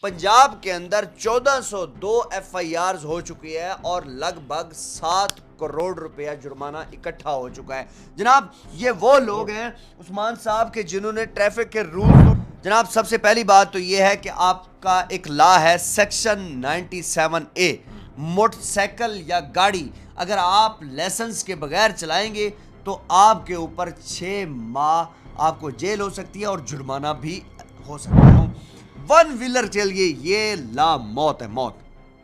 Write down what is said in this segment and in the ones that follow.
پنجاب کے اندر 1402 ایف آئی آرز ہو چکی ہے اور لگ بھگ 7 کروڑ روپیہ جرمانہ اکٹھا ہو چکا ہے. جناب یہ وہ لوگ ہیں عثمان صاحب کے جنہوں نے ٹریفک کے رول. جناب سب سے پہلی بات تو یہ ہے کہ آپ کا ایک لا ہے سیکشن 97A, موٹر سائیکل یا گاڑی اگر آپ لائسنس کے بغیر چلائیں گے تو آپ کے اوپر 6 ماہ آپ کو جیل ہو سکتی ہے اور جرمانہ بھی ہو سکتا ہے. ون ویلر چلیے یہ لا موت ہے, موت.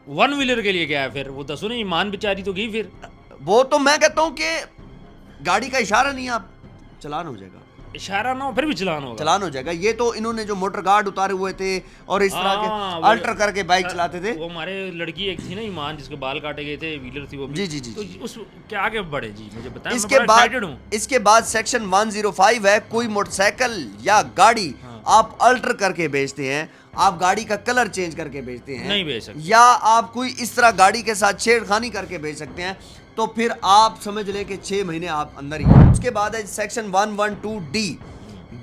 ون ویلر کے لیے کیا ہے پھر؟ وہ دسو نہیں, ایمان بیچاری تو گئی پھر. وہ تو میں کہتا ہوں کہ گاڑی کا اشارہ نہیں, آپ چلان ہو جائے گا, اشارہ نہ ہو پھر بھی چلان ہوگا, چلان ہو جائے گا. یہ تو انہوں نے جو موٹر گارڈ اتارے ہوئے تھے اور اس طرح کے الٹر کر کے بائک چلاتے تھے. وہ ہمارے لڑکی ایک تھی نا ایمان, جس کے بال کاٹے گئے تھے, ویلر تھی وہ بھی. جی تو اس کیا آگے بڑھے جی, مجھے بتائیں, اس میں کے بڑا بعد ایکسائٹڈ ہوں. اس کے بعد سیکشن 105 ہے, کوئی موٹر سائیکل یا گاڑی آپ الٹر کر کے بیچتے ہیں, آپ گاڑی کا کلر چینج کر کے بیچتے ہیں, نہیں بیچ سکتے, یا آپ کوئی اس طرح گاڑی کے ساتھ چھیڑ خانی کر کے بیچ سکتے ہیں, تو پھر آپ سمجھ لیں کہ 6 مہینے آپ اندر ہی ہیں. اس کے بعد ہے سیکشن 112D,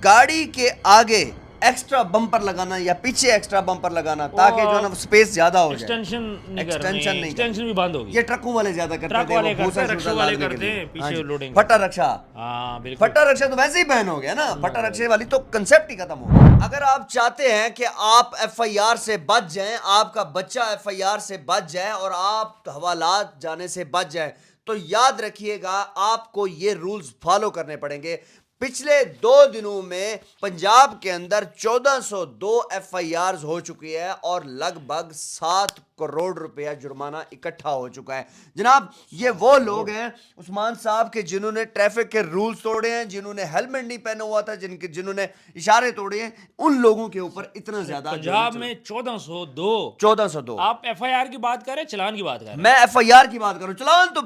گاڑی کے آگے ایکسٹرا بمپر لگانا یا پیچھے ایکسٹرا بمپر لگانا تاکہ جو ہے نا سپیس زیادہ ہو جائے. ایکسٹینشن نہیں کرنی, ایکسٹینشن نہیں, ایکسٹینشن بھی بند ہوگی. یہ ٹرکوں والے زیادہ کرتے ٹرک تھے, والے وہ کرتے بھوسا ہیں, رکشے شوسا والے لانے کے کرتے لیے. ہیں, پیچھے لوڈنگ. پھٹا رکشا, ہاں بالکل, پھٹا رکشا تو ویسے ہی بین ہو گیا نا, پھٹا رکشے والی تو کنسیپٹ ہی ختم ہو گیا. اگر آپ چاہتے ہیں کہ آپ ایف آئی آر سے بچ جائیں, آپ کا بچہ ایف آئی آر سے بچ جائے اور آپ حوالات جانے سے بچ جائیں, تو یاد رکھیے گا آپ کو یہ رولز فالو کرنے پڑیں گے. پچھلے 2 دنوں میں پنجاب کے اندر 1402 ایف آئی آرز ہو چکی ہے اور لگ بھگ 7 کروڑ روپیہ جرمانہ اکٹھا ہو چکا ہے. جناب یہ وہ لوگ ہیں عثمان صاحب کے جنہوں نے ٹریفک کے رولز توڑے ہیں, جنہوں نے ہیلمٹ نہیں پہنا ہوا تھا, جنہوں نے اشارے توڑے ہیں, ان لوگوں کے اوپر اتنا زیادہ پنجاب میں 1402. آپ ایف آئی آر کی بات کر رہے ہیں, چلان کی بات کر رہے ہیں؟ میں ایف آئی آر کی بات کروں, چلان تو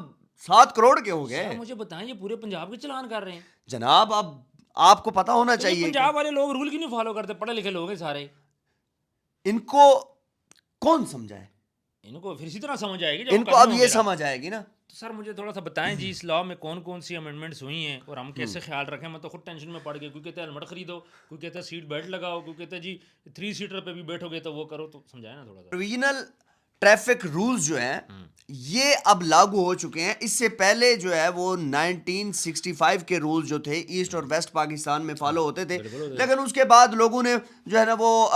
7 کروڑ کے ہو گئے. مجھے بتائیں, یہ پورے پنجاب کے چلان کر رہے ہیں جناب. اب آپ کو پتا ہونا چاہیے, پنجاب والے لوگ رول کیوں نہیں فالو کرتے؟ پڑھے لکھے لوگ ہیں سارے, ان کو کون سمجھائے؟ ان کو پھر اسی طرح سمجھ آئے گی, ان کو اب یہ سمجھ آئے گی نا. تو سر مجھے تھوڑا سا بتائیں جی, اس لا میں کون کون سی امینڈمنٹس ہوئی ہیں اور ہم کیسے خیال رکھیں؟ میں تو خود ٹینشن میں پڑ گیا, کوئی کہتا ہے ہیلمٹ خریدو, کوئی کہتا ہے سیٹ بیلٹ لگاؤ, کوئی کہتا ہے جی 3 سیٹر پہ بھی بیٹھو گے تو وہ کرو. تو سمجھائیں نا تھوڑا سا. پروویژنل ٹریفک رولز جو ہیں یہ اب لاگو ہو چکے ہیں. اس سے پہلے جو ہے وہ 1965 کے رولز جو تھے ایسٹ اور ویسٹ پاکستان میں فالو ہوتے تھے, لیکن اس کے بعد لوگوں نے جو ہے نا وہ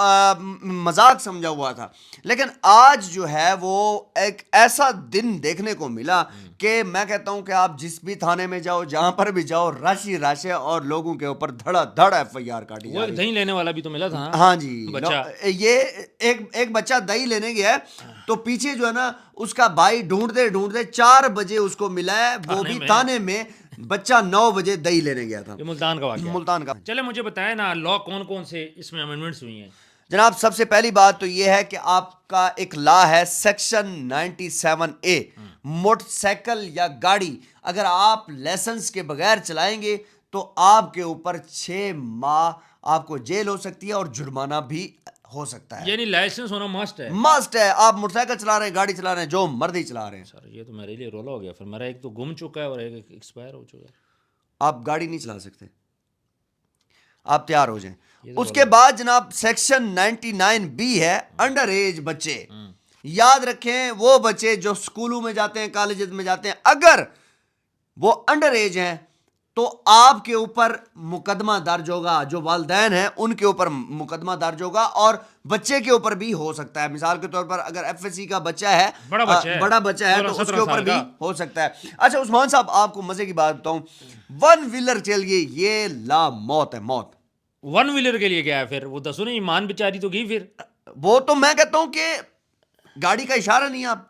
مذاق سمجھا ہوا تھا. لیکن آج جو ہے وہ ایک ایسا دن دیکھنے کو ملا کہ میں کہتا ہوں کہ آپ جس بھی تھانے میں جاؤ, جہاں پر بھی جاؤ, رش ہی رش ہے اور لوگوں کے اوپر دھڑا دھڑ ایف آئی آر کاٹی جا رہی ہے. دہی لینے والا بھی تو ملا تھا. ہاں جی, بچہ یہ ایک بچہ دہی لینے گیا ہے تو پیچھے جو ہے نا اس کا بھائی ڈھونڈتے ڈھونڈتے 4 بجے اس کو ملا ہے, وہ بھی تانے میں. بچہ 9 بجے دہی لینے گیا تھا. یہ ملتان کا واقعہ, ملتان کا. چلے مجھے بتائیں نا, لا کون کون سے اس میں امینڈمنٹس ہوئی ہیں؟ جناب سب سے پہلی بات تو یہ ہے کہ آپ کا ایک لا ہے سیکشن 97A, موٹر سائیکل یا گاڑی اگر آپ لائسنس کے بغیر چلائیں گے تو آپ کے اوپر 6 ماہ آپ کو جیل ہو سکتی ہے اور جرمانہ بھی ہو سکتا ہے. یعنی لائسنس ہونا مسٹ ہے. مسٹ ہے. آپ موٹر سائیکل چلا رہے ہیں, گاڑی چلا رہے ہیں, جو مرضی چلا رہے ہیں. سر یہ تو میرے لیے رولا ہو گیا, پھر میرا ایک تو گم چکا ہے اور ایک ایکسپائر ہو چکا ہے. آپ گاڑی نہیں چلا سکتے, آپ تیار ہو جائیں. اس کے بعد جناب سیکشن 99B ہے, انڈر ایج بچے. یاد رکھیں وہ بچے جو سکولوں میں جاتے ہیں, کالجز میں جاتے ہیں, اگر وہ انڈر ایج ہیں تو آپ کے اوپر مقدمہ درج ہوگا. جو والدین ہیں ان کے اوپر مقدمہ درج ہوگا اور بچے کے اوپر بھی ہو سکتا ہے. مثال کے طور پر اگر ایف ایس سی کا بچہ ہے, بڑا بچہ ہے, تو اس کے اوپر بھی ہو سکتا ہے. اچھا عثمان صاحب, آپ کو مزے کی بات بتاؤں, ون ویلر چلیے یہ لا موت ہے, موت. ون ویلر کے لیے کیا ہے پھر؟ وہ دسو نہیں, ایمان بیچاری تو گئی پھر. وہ تو میں کہتا ہوں کہ گاڑی کا اشارہ نہیں, آپ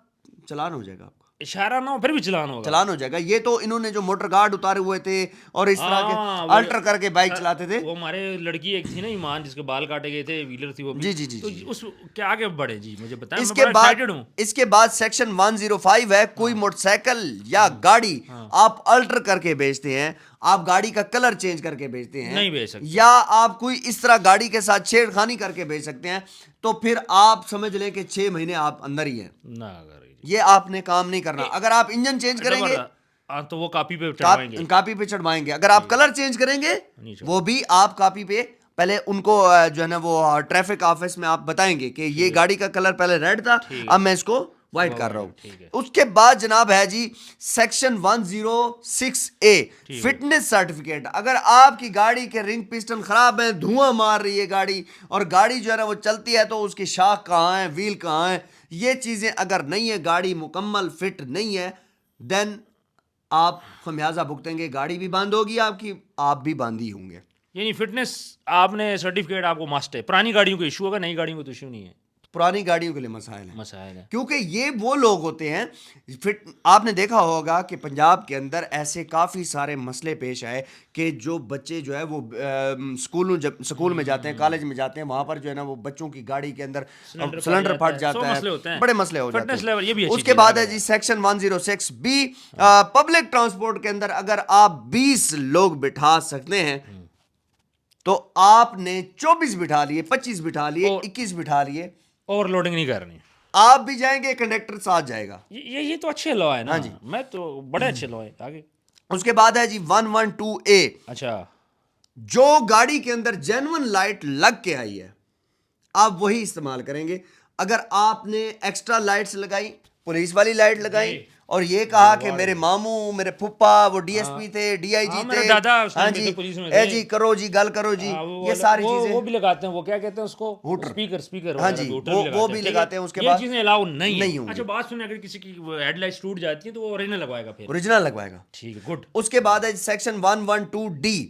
چلان ہو جائے گا. اشارہ نہ ہو پھر بھی چلان ہوگا, چلان ہو جائے گا. یہ تو انہوں نے جو موٹر گارڈ اتارے ہوئے تھے اور اس طرح کے الٹر کر کے بائک چلاتے تھے. وہ ہمارے لڑکی ایک تھی نا ایمان, جس کے بال کاٹے گئے تھے, ویلر تھی وہ بھی. جی. تو اس کیا آگے بڑھے جی, مجھے بتائیں, اس میں کے بڑا بعد ایکسائٹڈ ہوں. اس کے بعد سیکشن 105 ہے, کوئی موٹر سائیکل یا گاڑی آپ الٹر کر کے بیچتے ہیں, آپ گاڑی کا کلر چینج کر کے بیچتے ہیں, نہیں بیچ سکتے, یا آپ کوئی اس طرح گاڑی کے ساتھ چھیڑ خانی کر کے بیچ سکتے ہیں, تو پھر آپ سمجھ لیں کہ 6 مہینے آپ اندر ہی ہیں. یہ آپ نے کام نہیں کرنا. اگر آپ انجن چینج کریں گے تو وہ کاپی پہ چڑھوائیں گے, کاپی پہ چڑھوائیں گے. اگر آپ کلر چینج کریں گے وہ بھی آپ کاپی پہ پہلے ان کو جو ہے نا وہ ٹریفک آفس میں آپ بتائیں گے کہ یہ گاڑی کا کلر پہلے ریڈ تھا, اب میں اس کو وائٹ کر رہا ہوں. اس کے بعد جناب ہے جی سیکشن 106A فٹنس سرٹیفکیٹ. اگر آپ کی گاڑی کے رنگ پسٹن خراب ہیں, دھواں مار رہی ہے گاڑی, اور گاڑی جو ہے نا وہ چلتی ہے تو اس کی شاخ کہاں ہے, ویل کہاں ہے, یہ چیزیں اگر نہیں ہے, گاڑی مکمل فٹ نہیں ہے, دین آپ خمیازہ بھگتیں گے, گاڑی بھی بند ہوگی آپ کی, آپ بھی باندھی ہوں گے. یعنی فٹنس آپ نے سرٹیفکیٹ آپ کو مسٹ ہے. پرانی گاڑیوں کو ایشو ہوگا, نئی گاڑیوں کو تو ایشو نہیں ہے. پرانی گاڑیوں کے لیے مسائل ہیں, مسائل ہے کیونکہ یہ وہ لوگ ہوتے ہیں. آپ نے دیکھا ہوگا کہ پنجاب کے اندر ایسے کافی سارے مسئلے پیش آئے کہ جو بچے جو ہے وہ سکول میں جاتے ہیں, کالج میں جاتے ہیں, وہاں پر جو ہے نا وہ بچوں کی گاڑی کے اندر سلنڈر پھٹ جاتا ہے, بڑے مسئلے ہو جاتے ہیں. اس کے بعد ہے جی سیکشن 106B پبلک ٹرانسپورٹ کے اندر اگر آپ 20 لوگ بٹھا سکتے ہیں تو آپ نے 24 بٹھا لیے, 25 بٹھا لیے, 21 بٹھا لیے, اوور لوڈنگ نہیں کرنی. آپ بھی جائیں گے, کنڈکٹر ساتھ جائے گا. یہ تو اچھے لا ہے نا, میں تو بڑے اچھے لا ہے. آگے اس کے بعد ہے جی 112A. اچھا, جو گاڑی کے اندر جینون لائٹ لگ کے آئی ہے آپ وہی استعمال کریں گے. اگر آپ نے ایکسٹرا لائٹس لگائی, پولیس والی لائٹ لگائی, اور یہ کہا کہ میرے ماموں, میرے پھپا وہ ڈی ایس پی تھے, ڈی آئی جی تھے, ہاں جی اے جی کرو جی گل کرو جی, یہ ساری چیزیں وہ بھی لگاتے ہیں. وہ کیا کہتے ہیں اس کو, اسپیکر, ہاں جی وہ بھی لگاتے ہیں. اس کے بعد یہ چیزیں الاؤ نہیں ہوں. اچھا بات سنیں, اگر کسی کی ہیڈ لائٹس ٹوٹ جاتی ہیں تو وہ اوریجنل لگوائے گا, پھر اوریجنل لگوائے گا. ٹھیک ہے, گڈ. اس کے بعد ہے سیکشن 112D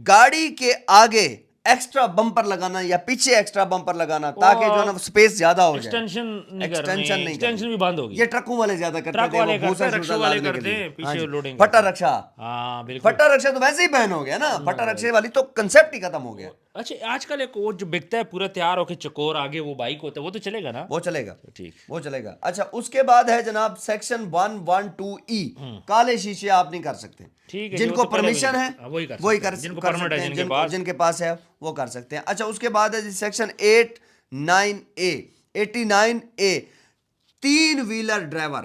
گاڑی کے آگے ایکسٹرا بمپر لگانا یا پیچھے ایکسٹرا بمپر لگانا تاکہ جو ہے نا سپیس زیادہ ہو جائے. ایکسٹینشن بھی بند ہوگی. یہ ٹرکوں والے زیادہ کرتے ٹرک والے کرتے ہیں, رکشے والے ہیں, کرتے ہیں پیچھے لوڈنگ. پھٹا رکشا, ہاں بالکل, پھٹا رکشا تو ویسے ہی بین ہو گیا نا, پھٹا رکشے والی تو کنسیپٹ ہی ختم ہو گیا. اچھا, آج کل ایک وہ جو بکتا ہے پورا تیار ہو کے چکور آگے وہ بائک ہوتا ہے, وہ تو چلے گا نا؟ وہ چلے گا, ٹھیک, وہ چلے گا. اچھا, اس کے بعد ہے جناب سیکشن 112E کالے شیشے آپ نہیں کر سکتے. جن کو پرمیشن ہے وہی کر سکتے ہیں, جن کے پاس ہے وہ کر سکتے ہیں. اچھا, اس کے بعد ہے سیکشن 89A 3 ویلر ڈرائیور.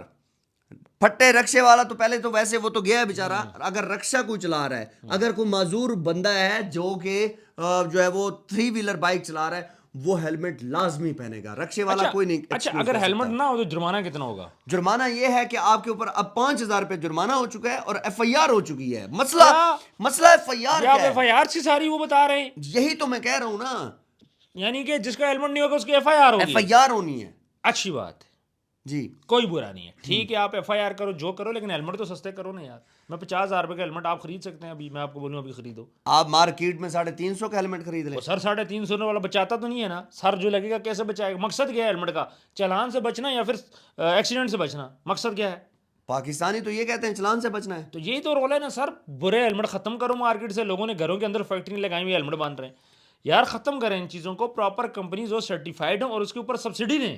پھٹے رکشے والا تو پہلے تو ویسے وہ تو گیا ہے بیچارہ, اگر رکشہ کوئی چلا رہا ہے, اگر کوئی معذور بندہ ہے جو کہ جو ہے وہ 3 ویلر بائک چلا رہا ہے, وہ ہیلمٹ لازمی پہنے گا. رکشے والا کوئی نہیں. اچھا, اگر ہیلمٹ نہ ہو تو جرمانہ کتنا ہوگا؟ جرمانہ یہ ہے کہ آپ کے اوپر اب 5,000 روپے جرمانہ ہو چکا ہے اور ایف آئی آر ہو چکی ہے. مسئلہ ایف آئی آر کیا ہے؟ ایف آئی آر سی ساری وہ بتا رہے ہیں. یہی تو میں کہہ رہا ہوں نا, یعنی کہ جس کا ہیلمٹ نہیں ہوگا اس کی ایف آئی آر ہوگی. ایف آئی آر ہونی ہے. اچھی بات جی, کوئی برا نہیں ہے, ٹھیک ہے, آپ ایف آئی آر کرو جو کرو, لیکن ہیلمٹ تو سستے کرو نا یار. میں 50,000 روپے کا ہیلمٹ آپ خرید سکتے ہیں, ابھی میں آپ کو بولوں ابھی خریدو. آپ مارکیٹ میں 350 کا ہیلمٹ خرید لیں. سر 350 والا بچاتا تو نہیں ہے نا سر, جو لگے گا کیسے بچائے گا؟ مقصد کیا ہے ہیلمٹ کا؟ چلان سے بچنا یا پھر ایکسیڈنٹ سے بچنا؟ مقصد کیا ہے؟ پاکستانی تو یہ کہتے ہیں چلان سے بچنا ہے. تو یہی تو رول ہے نا سر, برے ہیلمٹ ختم کرو مارکیٹ سے. لوگوں نے گھروں کے اندر فیکٹری لگائی ہوئی ہیلمٹ باندھ رہے ہیں یار, ختم کریں ان چیزوں کو. پراپر کمپنیز ہو, سرٹیفائڈ ہوں, اور اس کے اوپر سبسڈی دیں.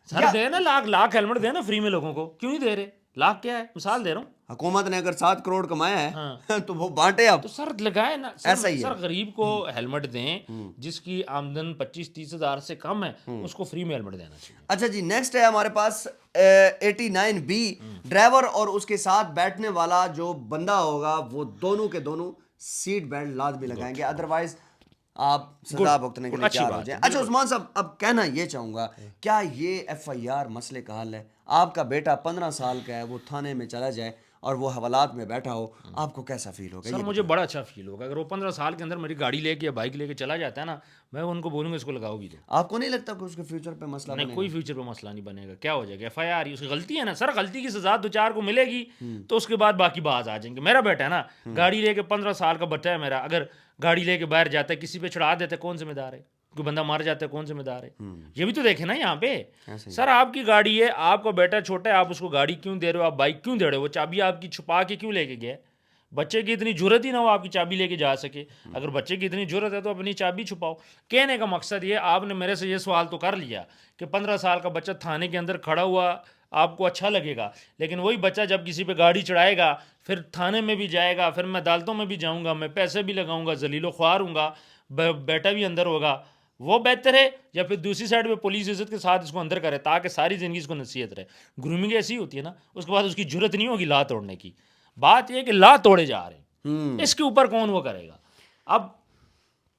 سر دے نا, لاکھ ہیلمٹ دے نا فری میں لوگوں کو, کیوں نہیں دے رہے؟ لاکھ کیا ہے, مثال دے رہا ہوں. حکومت نے اگر 7 کروڑ کمایا ہے تو وہ بانٹے. اب تو سر لگائے نا, سر غریب کو ہیلمٹ دیں, جس کی آمدن 25-30 ہزار سے کم ہے اس کو فری میں ہیلمٹ دینا چاہیے. اچھا جی, نیکسٹ ہے ہمارے پاس 89B ڈرائیور اور اس کے ساتھ بیٹھنے والا جو بندہ ہوگا وہ دونوں کے دونوں سیٹ بیلٹ لازمی لگائیں گے, ادروائز آپ سزا بھگتنے کے لیے تیار ہو جائیں. اچھا عثمان صاحب, اب کہنا یہ چاہوں گا, کیا یہ ایف آئی آر مسئلے کا حل ہے؟ آپ کا بیٹا 15 سال کا ہے, وہ تھانے میں چلا جائے اور وہ حوالات میں بیٹھا ہو, آپ کو کیسا فیل ہوگا؟ سر مجھے بڑا اچھا فیل ہوگا. اگر وہ 15 سال کے اندر میری گاڑی لے کے یا بائک لے کے چلا جاتا ہے نا, میں ان کو بولوں گا اس کو لگاؤ بھی دو. آپ کو نہیں لگتا کہ اس کے فیوچر پہ مسئلہ نہیں, کوئی فیوچر پہ مسئلہ نہیں بنے گا. کیا ہو جائے گا؟ ایف آئی آر, اس کی غلطی ہے نا سر, غلطی کی سزا 2-4 کو ملے گی تو اس کے بعد باقی باز آ جائیں گے. میرا بیٹا ہے نا, گاڑی لے کے 15 سال کا بچہ ہے میرا, اگر گاڑی لے کے باہر جاتا ہے, کسی پہ چڑھا دیتا ہے, کون ذمہ دار ہے؟ کوئی بندہ مر جاتا ہے, کون ذمہ دار ہے؟ یہ بھی تو دیکھیں نا یہاں پہ. سر آپ کی گاڑی ہے, آپ کا بیٹا چھوٹا ہے, آپ اس کو گاڑی کیوں دے رہے ہو, آپ بائک کیوں دے رہے ہو؟ وہ چابی آپ کی چھپا کے کیوں لے کے گیا؟ بچے کی اتنی جرت ہی نہ ہو آپ کی چابی لے کے جا سکے. اگر بچے کی اتنی جرت ہے تو اپنی چابی چھپاؤ. کہنے کا مقصد یہ, آپ نے میرے سے یہ سوال تو کر لیا کہ 15 سال کا بچہ تھانے کے اندر کھڑا ہوا آپ کو اچھا لگے گا, لیکن وہی بچہ جب کسی پہ گاڑی چڑھائے گا, پھر تھانے میں بھی جائے گا, پھر میں عدالتوں میں بھی جاؤں گا, میں پیسے بھی لگاؤں گا, ذلیل و خوار ہوں گا, بیٹا بھی اندر ہوگا, وہ بہتر ہے یا پھر دوسری سائڈ پہ پولیس عزت کے ساتھ اس کو اندر کرے تاکہ ساری زندگی اس کو نصیحت رہے؟ گرومنگ ایسی ہوتی ہے نا, اس کے بعد اس کی جرت نہیں ہوگی لا توڑنے کی. بات یہ کہ لا توڑے جا رہے ہیں, اس کے اوپر کون وہ کرے گا؟ اب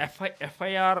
FIR